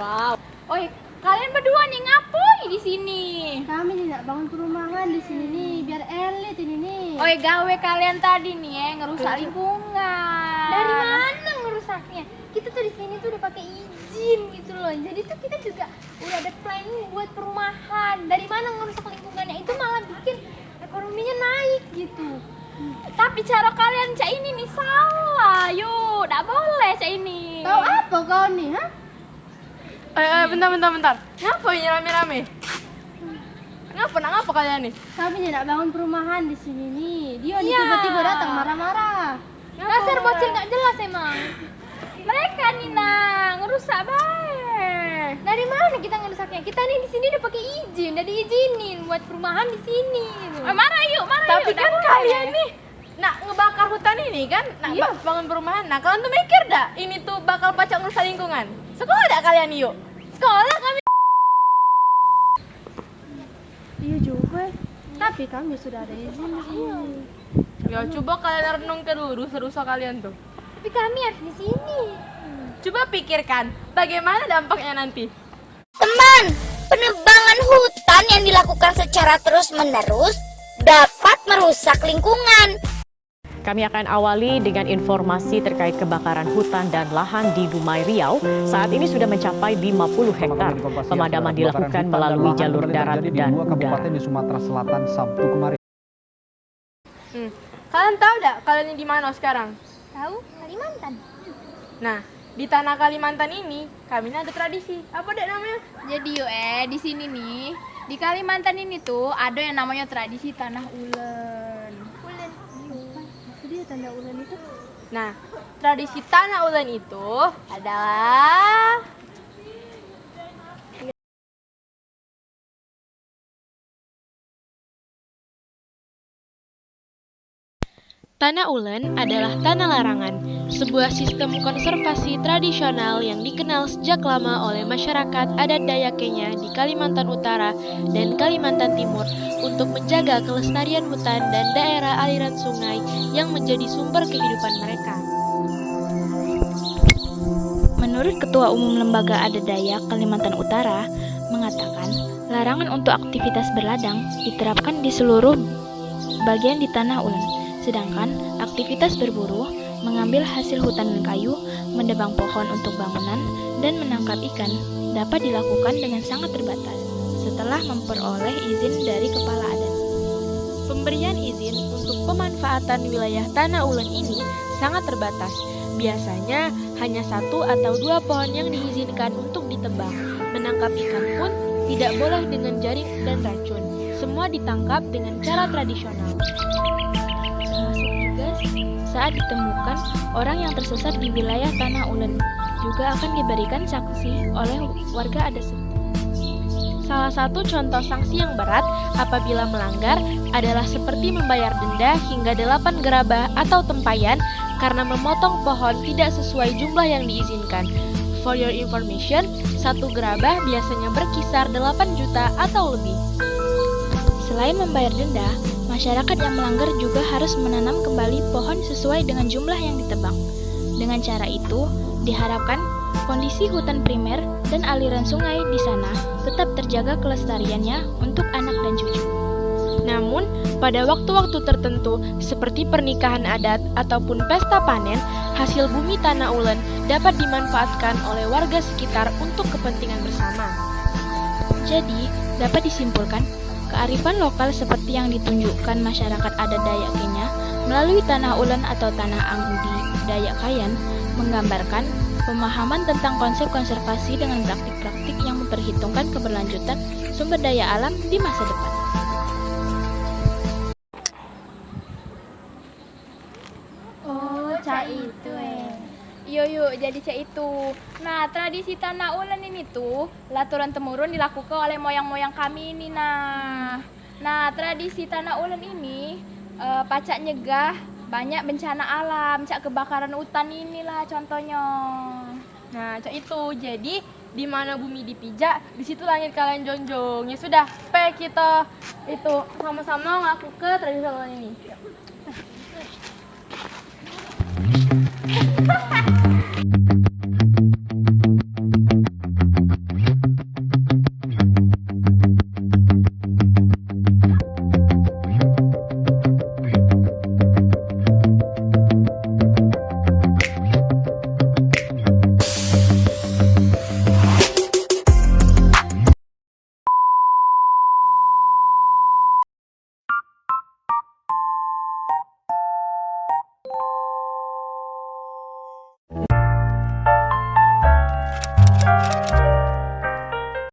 Wow. Oi, kalian berdua nih ngapain di sini? Kami tidak bangun perumahan di sini nih, biar elit ini nih. Oi, gawe kalian tadi nih ngerusak lingkungan. Dari mana ngerusaknya? Kita tuh di sini tuh udah pakai izin gitu loh. Jadi tuh kita juga udah ada planning buat perumahan. Dari mana ngerusak lingkungannya? Itu malah bikin ekonominya naik gitu. Tapi cara kalian cak ini nih salah. Yuk, tidak boleh cak ini. Tahu apa kau nih, ha? Bentar. Ngapa ini rame-rame? Ngapa kalian nih? Kami tidak bangun perumahan di sini nih. Dia nih tiba-tiba datang marah-marah. Dasar bocil nggak jelas emang. Mereka nih ngerusak baik. Dari mana kita ngerusaknya? Kita nih di sini udah pakai izin, udah diizinin buat perumahan di sini. Marah yuk. Tapi nggak kan boleh. kalian nih nak ngebakar hutan ini kan, bangun perumahan. Nah, kalian tuh mikir dah ini tuh bakal pacak ngerusak lingkungan. Sekolah dah kalian yuk. Sekolah kami. Iya juga. Tapi kami sudah ada izin di sini. Ya coba kalian renung ke dulu rusa-rusa kalian tuh. Tapi kami harus di sini. Coba pikirkan bagaimana dampaknya nanti. Teman, penebangan hutan yang dilakukan secara terus-menerus dapat merusak lingkungan. Kami akan awali dengan informasi terkait kebakaran hutan dan lahan di Dumai, Riau. Saat ini sudah mencapai 50 hektar. Pemadaman dilakukan melalui jalur darat dan udara. Di Sumatera Selatan Sabtu kemarin. Kalian tahu dah kalian ini di mana sekarang? Tahu? Kalimantan. Nah, di tanah Kalimantan ini kami ini ada tradisi. Apa dek namanya? Jadi yuk di sini nih di Kalimantan ini tuh ada yang namanya tradisi tanah ulen. Jadi tanda ulan itu Nah, tradisi tanah ulen itu adalah Tanah ulen adalah tanah larangan, sebuah sistem konservasi tradisional yang dikenal sejak lama oleh masyarakat adat Dayak Kenya di Kalimantan Utara dan Kalimantan Timur untuk menjaga kelestarian hutan dan daerah aliran sungai yang menjadi sumber kehidupan mereka. Menurut Ketua Umum Lembaga Adat Dayak Kalimantan Utara mengatakan, larangan untuk aktivitas berladang diterapkan di seluruh bagian di tanah ulen. Sedangkan aktivitas berburu, mengambil hasil hutan dan kayu, menebang pohon untuk bangunan, dan menangkap ikan dapat dilakukan dengan sangat terbatas setelah memperoleh izin dari kepala adat. Pemberian izin untuk pemanfaatan wilayah tanah ulen ini sangat terbatas. Biasanya hanya 1 atau 2 pohon yang diizinkan untuk ditebang. Menangkap ikan pun tidak boleh dengan jaring dan racun. Semua ditangkap dengan cara tradisional. Saat ditemukan orang yang tersesat di wilayah tanah ulen juga akan diberikan sanksi oleh warga adat setempat. Salah satu contoh sanksi yang berat apabila melanggar adalah seperti membayar denda hingga 8 gerabah atau tempayan karena memotong pohon tidak sesuai jumlah yang diizinkan. For your information, 1 gerabah biasanya berkisar 8 juta atau lebih. Selain membayar denda, masyarakat yang melanggar juga harus menanam kembali pohon sesuai dengan jumlah yang ditebang. Dengan cara itu, diharapkan kondisi hutan primer dan aliran sungai di sana tetap terjaga kelestariannya untuk anak dan cucu. Namun, pada waktu-waktu tertentu seperti pernikahan adat ataupun pesta panen, hasil bumi tanah ulen dapat dimanfaatkan oleh warga sekitar untuk kepentingan bersama. Jadi, dapat disimpulkan kearifan lokal seperti yang ditunjukkan masyarakat adat Dayak Kenya melalui tanah ulen atau tanah angudi Dayak Kayan menggambarkan pemahaman tentang konsep konservasi dengan praktik-praktik yang memperhitungkan keberlanjutan sumber daya alam di masa depan. oh, cak itu Yuk, jadi cak itu. Nah, tradisi tanah ulen ini tuh turun-temurun dilakukan oleh moyang-moyang kami ini Nah, tradisi tanah ulen ini pacak nyegah banyak bencana alam, cak kebakaran hutan inilah contohnya. Nah, cak itu. Jadi di mana bumi dipijak, di situ langit kalian jonjong. Ya sudah, kita itu sama-sama ngaku ke tradisi ini.